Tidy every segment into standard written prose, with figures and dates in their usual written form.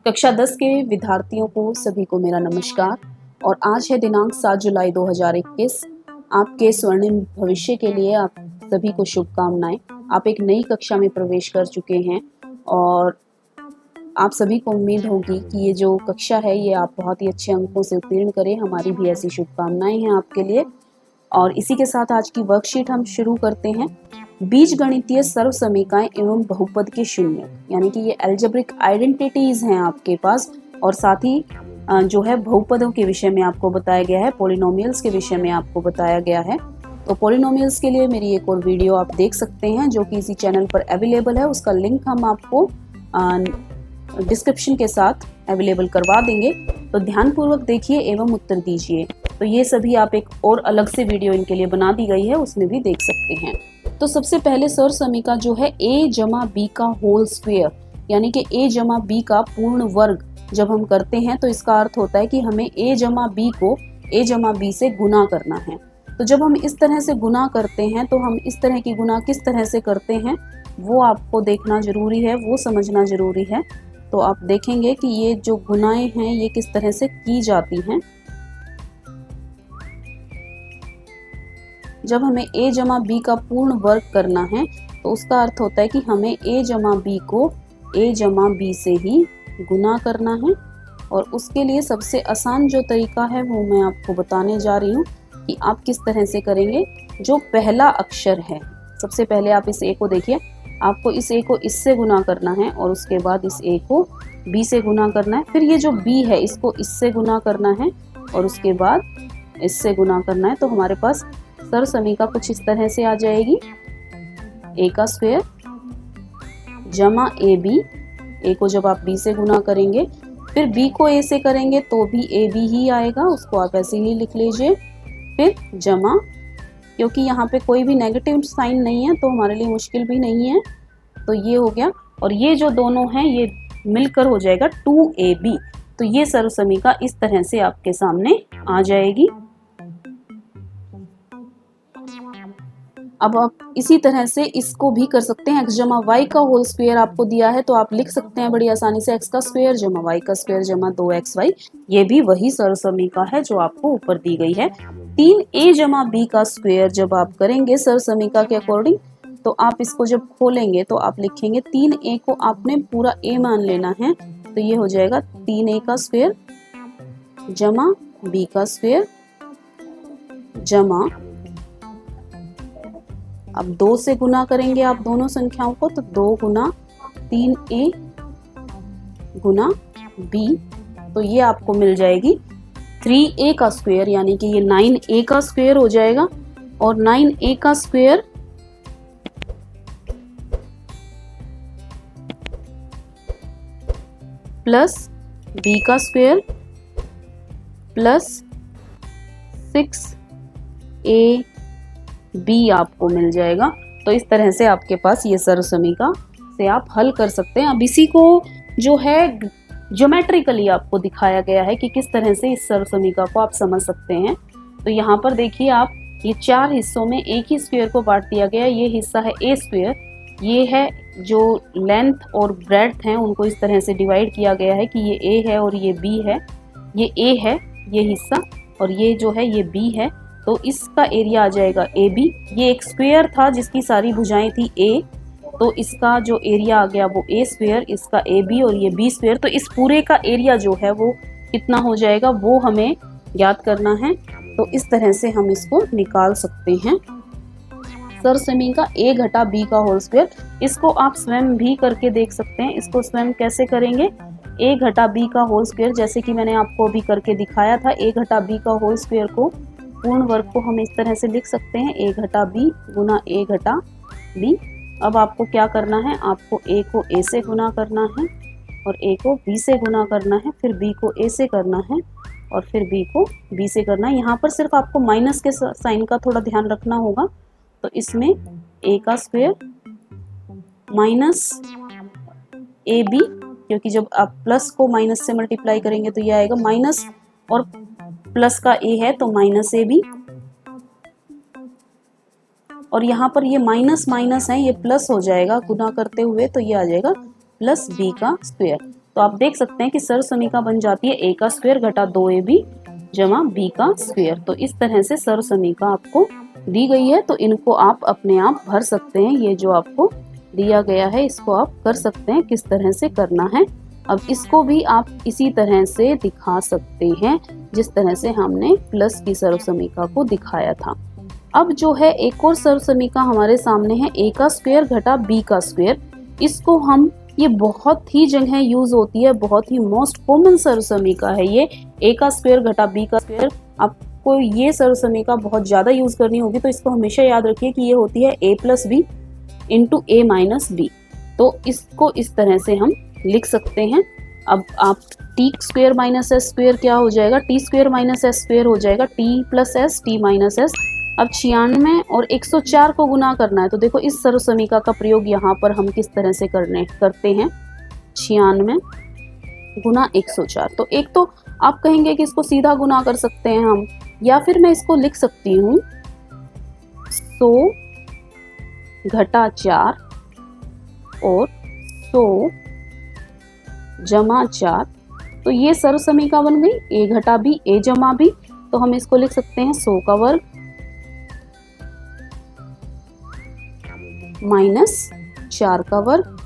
कक्षा 10 के विद्यार्थियों को सभी को मेरा नमस्कार। और आज है दिनांक 7 जुलाई 2021। आपके स्वर्णिम भविष्य के लिए आप सभी को शुभकामनाएं। आप एक नई कक्षा में प्रवेश कर चुके हैं और आप सभी को उम्मीद होगी कि ये जो कक्षा है ये आप बहुत ही अच्छे अंकों से उत्तीर्ण करें। हमारी भी ऐसी शुभकामनाएं हैं आपके लिए। और इसी के साथ आज की वर्कशीट हम शुरू करते हैं। बीजगणितीय सर्वसमीकाएं एवं बहुपद के शून्य, यानी कि ये एल्जेब्रिक आइडेंटिटीज हैं आपके पास। और साथ ही जो है बहुपदों के विषय में आपको बताया गया है, पॉलिनोमियल्स के विषय में आपको बताया गया है। तो पॉलिनोमियल्स के लिए मेरी एक और वीडियो आप देख सकते हैं जो कि इसी चैनल पर अवेलेबल है। उसका लिंक हम आपको डिस्क्रिप्शन के साथ अवेलेबल करवा देंगे। तो ध्यानपूर्वक देखिए एवं उत्तर दीजिए। तो ये सभी आप एक और अलग से वीडियो इनके लिए बना दी गई है, उसमें भी देख सकते हैं। तो सबसे पहले सर्वसमीका जो है a जमा b का होल स्क्वायर, यानी कि a जमा b का पूर्ण वर्ग जब हम करते हैं तो इसका अर्थ होता है कि हमें a जमा b को a जमा b से गुना करना है। तो जब हम इस तरह से गुना करते हैं तो हम इस तरह की गुना किस तरह से करते हैं वो आपको देखना जरूरी है, वो समझना जरूरी है। तो आप देखेंगे कि ये जो गुनाएं हैं ये किस तरह से की जाती हैं। जब हमें a जमा b का पूर्ण वर्ग करना है तो उसका अर्थ होता है कि हमें a जमा b को a जमा b से ही गुना करना है। और उसके लिए सबसे आसान जो तरीका है वो मैं आपको बताने जा रही हूँ कि आप किस तरह से करेंगे। जो पहला अक्षर है, सबसे पहले आप इस a को देखिए, आपको इस a को इससे गुना करना है और उसके बाद इस a को b से गुना करना है। फिर ये जो b है इसको इससे गुना करना है और उसके बाद इससे गुना करना है। तो हमारे पास सर्वसमीका कुछ इस तरह से आ जाएगी, a का स्क्वायर जमा ए बी। a को जब आप b से गुना करेंगे फिर b को a से करेंगे तो भी a b ही आएगा, उसको आप ऐसे ही लिख लीजिए। फिर जमा, क्योंकि यहाँ पे कोई भी नेगेटिव साइन नहीं है तो हमारे लिए मुश्किल भी नहीं है, तो ये हो गया। और ये जो दोनों हैं ये मिलकर हो जाएगा 2ab। तो ये सर्वसमीका इस तरह से आपके सामने आ जाएगी। अब आप इसी तरह से इसको भी कर सकते हैं। x जमा वाई का होल स्क्वायर आपको दिया है तो आप लिख सकते हैं बड़ी आसानी से x का स्क्वायर जमा वाई का स्क्वायर जमा 2xy। ये भी वही सर्वसमीका है जो आपको ऊपर दी गई है। 3a जमा b का स्क्वायर जब आप करेंगे सर्वसमीका के अकॉर्डिंग तो आप इसको जब खोलेंगे तो आप लिखेंगे 3a को आपने पूरा a मान लेना है, तो ये हो जाएगा 3a का स्क्वायर जमा b का स्क्वायर जमा, अब 2 से गुना करेंगे आप दोनों संख्याओं को तो 2 गुना 3a गुना b, तो ये आपको मिल जाएगी 3a का स्क्वायर, यानी कि ये 9a का स्क्वायर हो जाएगा। और 9a का स्क्वायर प्लस b का स्क्वायर प्लस 6a b आपको मिल जाएगा। तो इस तरह से आपके पास ये सर्वसमीका से आप हल कर सकते हैं। अब इसी को जो है ज्योमेट्रिकली आपको दिखाया गया है कि किस तरह से इस सर्वसमीका को आप समझ सकते हैं। तो यहाँ पर देखिए आप, ये 4 हिस्सों में एक ही स्क्वायर को बांट दिया गया है। ये हिस्सा है a स्क्वायर, ये है जो लेंथ और ब्रेड्थ हैं उनको इस तरह से डिवाइड किया गया है कि ये a है और ये b है। ये a है ये हिस्सा और ये जो है ये b है, तो इसका एरिया आ जाएगा ए बी। ये एक स्क्वायर था जिसकी सारी भुजाएं थी a, तो इसका जो एरिया आ गया वो a स्क्वायर, इसका ए बी और ये b स्क्वायर। तो इस पूरे का एरिया जो है वो कितना हो जाएगा वो हमें याद करना है। तो इस तरह से हम इसको निकाल सकते हैं सर्वसमीका a घटा b का होल स्क्वायर। इसको आप स्वयं भी करके देख सकते हैं। इसको स्वयं कैसे करेंगे, a घटा b का होल स्क्वायर, जैसे कि मैंने आपको अभी करके दिखाया था। a घटा b का होल स्क्वायर को पूर्ण वर्ग को हम इस तरह से लिख सकते हैं, a घटा b गुना a घटा b। अब आपको क्या करना है, आपको a को a से गुना करना है और a को b से गुना करना है, फिर b को a से करना है और फिर b को b से करना है। यहाँ पर सिर्फ आपको माइनस के साइन का थोड़ा ध्यान रखना होगा। तो इसमें a का स्क्वायर माइनस ए बी, क्योंकि जब आप प्लस को माइनस से मल्टीप्लाई करेंगे तो ये आएगा माइनस, और प्लस का a है तो माइनस ए बी। और यहाँ पर ये माइनस माइनस है, ये प्लस हो जाएगा गुना करते हुए, तो ये आ जाएगा प्लस बी का स्क्वायर। तो आप देख सकते हैं कि सर्वसमीका बन जाती है a का स्क्वायर घटा 2ab जमा b का स्क्वायर। तो इस तरह से सर्वसमीका आपको दी गई है, तो इनको आप अपने आप भर सकते हैं। ये जो आपको दिया गया है इसको आप कर सकते हैं किस तरह से करना है। अब इसको भी आप इसी तरह से दिखा सकते हैं जिस तरह से हमने प्लस की सर्वसमीका को दिखाया था। अब जो है एक और सर्वसमीका हमारे सामने है a का स्क्वायर घटा b का स्क्वायर। इसको हम, ये बहुत ही जगह यूज होती है, बहुत ही मोस्ट कॉमन सर्वसमीका है ये, a का स्क्वायर घटा b का स्क्वायर। आपको ये सर्वसमीका बहुत ज्यादा यूज करनी होगी, तो इसको हमेशा याद रखिए कि ये होती है a plus B into a minus B. तो इसको इस तरह से हम लिख सकते हैं। अब आप T square minus S square क्या हो जाएगा, T square minus S square हो जाएगा T plus S T minus S. अब 96 और 104 को गुना करना है, तो देखो इस सर्वसमीका का प्रयोग यहाँ पर हम किस तरह से करते हैं, 96 गुना 104। तो एक तो आप कहेंगे कि इसको सीधा गुना कर सकते हैं हम, या फिर मैं इसको लिख सकती हूँ 100 घटा 4 और 100 जमा 4। तो ये सर्वसमीका बन गई a घटा b a जमा b। तो हम इसको लिख सकते हैं 100 का वर्ग माइनस 4 का वर्ग,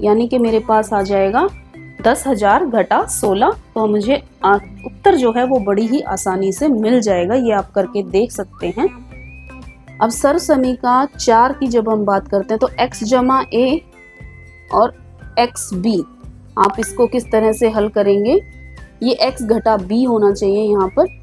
यानी कि मेरे पास आ जाएगा 10,000 घटा 16। तो मुझे उत्तर जो है वो बड़ी ही आसानी से मिल जाएगा, ये आप करके देख सकते हैं। अब सर्वसमीका 4 की जब हम बात करते हैं तो x जमा a और एक्स बी, आप इसको किस तरह से हल करेंगे, ये x घटा b होना चाहिए यहाँ पर,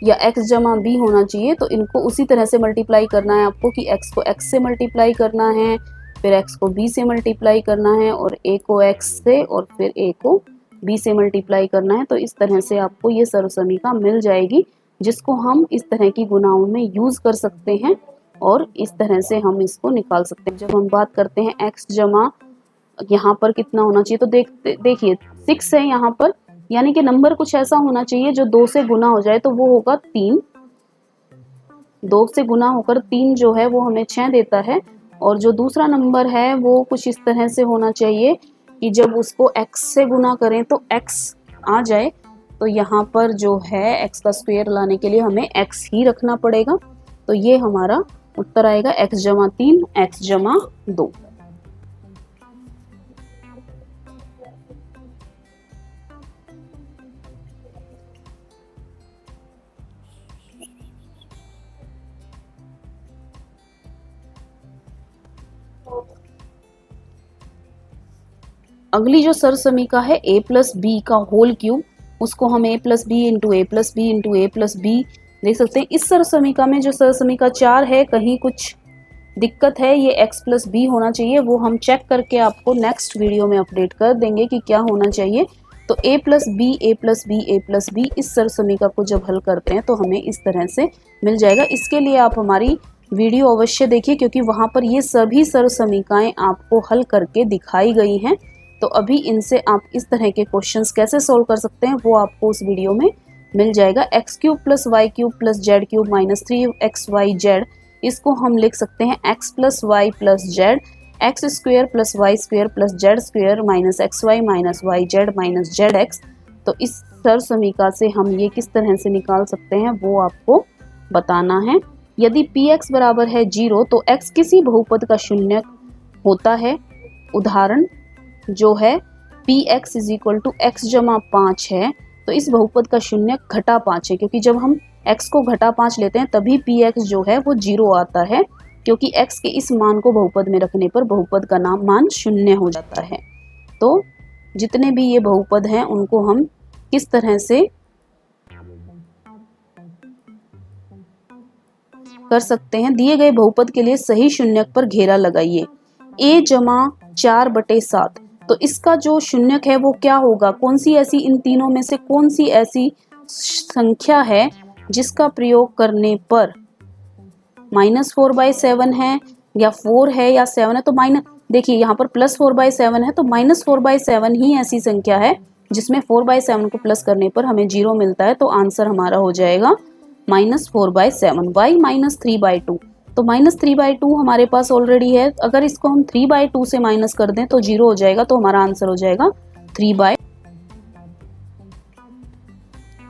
या x जमा b होना चाहिए। तो इनको उसी तरह से मल्टीप्लाई करना है आपको कि x को x से मल्टीप्लाई करना है, फिर x को b से मल्टीप्लाई करना है, और a को x से और फिर a को b से मल्टीप्लाई करना है। तो इस तरह से आपको ये सर्वसमीका मिल जाएगी, जिसको हम इस तरह की गुणाओं में यूज कर सकते हैं और इस तरह से हम इसको निकाल सकते हैं। जब हम बात करते हैं x जमा यहाँ पर कितना होना चाहिए, तो देखिए 6 है यहाँ पर, यानी कि नंबर कुछ ऐसा होना चाहिए जो 2 से गुना हो जाए, तो वो होगा 3। 2 से गुना होकर 3 जो है वो हमें 6 देता है। और जो दूसरा नंबर है वो कुछ इस तरह से होना चाहिए कि जब उसको x से गुना करें तो x आ जाए। तो यहाँ पर जो है x का स्क्वायर लाने के लिए हमें x ही रखना पड़ेगा। तो ये हमारा उत्तर आएगा x जमा 3 x जमा 2। अगली जो सर्वसमीका है a प्लस बी का होल क्यूब, उसको हम a plus B into A plus B into A plus B देख सकते हैं। इस सर्वसमीका में जो सर्वसमीका 4 है कहीं कुछ दिक्कत है, ये x प्लस बी होना चाहिए, वो हम चेक करके आपको नेक्स्ट वीडियो में अपडेट कर देंगे कि क्या होना चाहिए। तो a plus B A plus B A plus B, इस सर्वसमीका को जब हल करते हैं तो हमें इस तरह से मिल जाएगा। इसके लिए आप हमारी वीडियो अवश्य देखिए, क्योंकि वहाँ पर ये सभी सर्वसमीकाएं आपको हल करके दिखाई गई हैं। तो अभी इनसे आप इस तरह के क्वेश्चंस कैसे सोल्व कर सकते हैं वो आपको उस वीडियो में मिल जाएगा। X cube plus Y cube plus Z cube minus 3xyz, इसको हम लिख सकते हैं x plus Y plus Z, X square plus Y square plus Z square minus XY minus YZ minus ZX। तो इस सर्वसमीका से हम ये किस तरह से निकाल सकते हैं वो आपको बताना है। यदि px बराबर है 0 तो x किसी बहुपद का शून्य होता है। उदाहरण जो है px is equal to x जमा 5 है, तो इस बहुपद का शून्य घटा 5 है, क्योंकि जब हम x को घटा 5 लेते हैं तभी px जो है वो 0 आता है, क्योंकि x के इस मान को बहुपद में रखने पर बहुपद का मान शून्य हो जाता है। तो जितने भी ये बहुपद हैं उनको हम किस तरह से कर सकते हैं, दिए गए बहुपद के लिए सही शून्यक पर घेरा लगाइए। a जमा 4/7, तो इसका जो शून्यक है वो क्या होगा, कौन सी ऐसी इन तीनों में से कौन सी ऐसी संख्या है जिसका प्रयोग करने पर -4/7 है या 4 है या 7 है। तो देखिए यहाँ पर +4/7 है, तो -4/7 ही ऐसी संख्या है जिसमें 4/7 को प्लस करने पर हमें 0 मिलता है। तो आंसर हमारा हो जाएगा -4/7। y -3/2, तो -3/2 हमारे पास ऑलरेडी है, अगर इसको हम 3/2 से माइनस कर दें तो 0 हो जाएगा, तो हमारा आंसर हो जाएगा 3/2।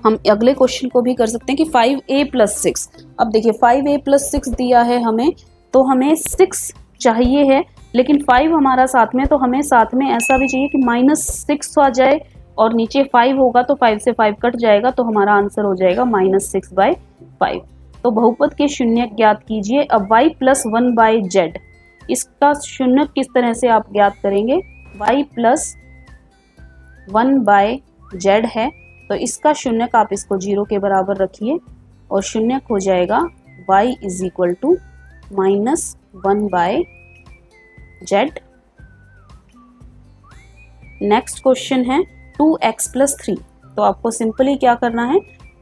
हम अगले क्वेश्चन को भी कर सकते हैं कि 5a + 6। अब देखिए 5a + 6 दिया है हमें, तो हमें 6 चाहिए है, लेकिन 5 हमारा साथ में, तो हमें साथ में ऐसा भी चाहिए कि -6 आ जाए और नीचे 5 होगा तो 5 से 5 कट जाएगा, तो हमारा आंसर हो जाएगा -6/5। तो बहुपद के शून्य ज्ञात कीजिए। अब y + 1/z, इसका शून्य किस तरह से आप ज्ञात करेंगे? y + 1/z है, तो इसका शून्यक आप इसको 0 के बराबर रखिए और शून्यक हो जाएगा y = -1/z। नेक्स्ट क्वेश्चन है 2x + 3। तो आपको सिंपली क्या करना है,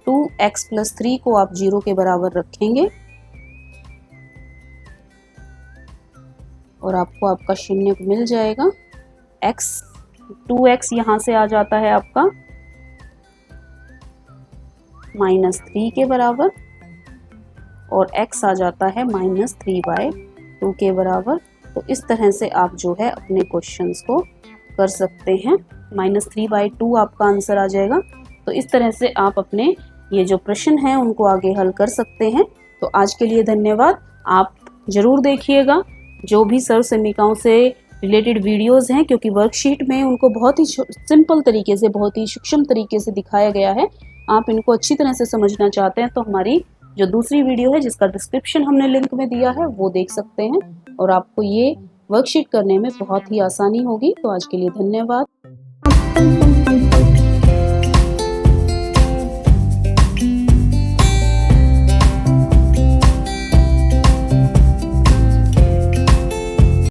2x + 3 को आप 0 के बराबर रखेंगे और आपको आपका शून्यक मिल जाएगा। 2x यहाँ से आ जाता है आपका -3 के बराबर और x आ जाता है -3/2 के बराबर। तो इस तरह से आप जो है अपने क्वेश्चंस को कर सकते हैं। -3/2 आपका आंसर आ जाएगा। तो इस तरह से आप अपने ये जो प्रश्न हैं उनको आगे हल कर सकते हैं। तो आज के लिए धन्यवाद। आप जरूर देखिएगा जो भी सर्व समीकरणों से रिलेटेड वीडियोस हैं, क्योंकि वर्कशीट में उनको बहुत ही सिंपल तरीके से, बहुत ही सूक्ष्म तरीके से दिखाया गया है। आप इनको अच्छी तरह से समझना चाहते हैं तो हमारी जो दूसरी वीडियो है जिसका डिस्क्रिप्शन हमने लिंक में दिया है वो देख सकते हैं और आपको ये वर्कशीट करने में बहुत ही आसानी होगी। तो आज के लिए धन्यवाद।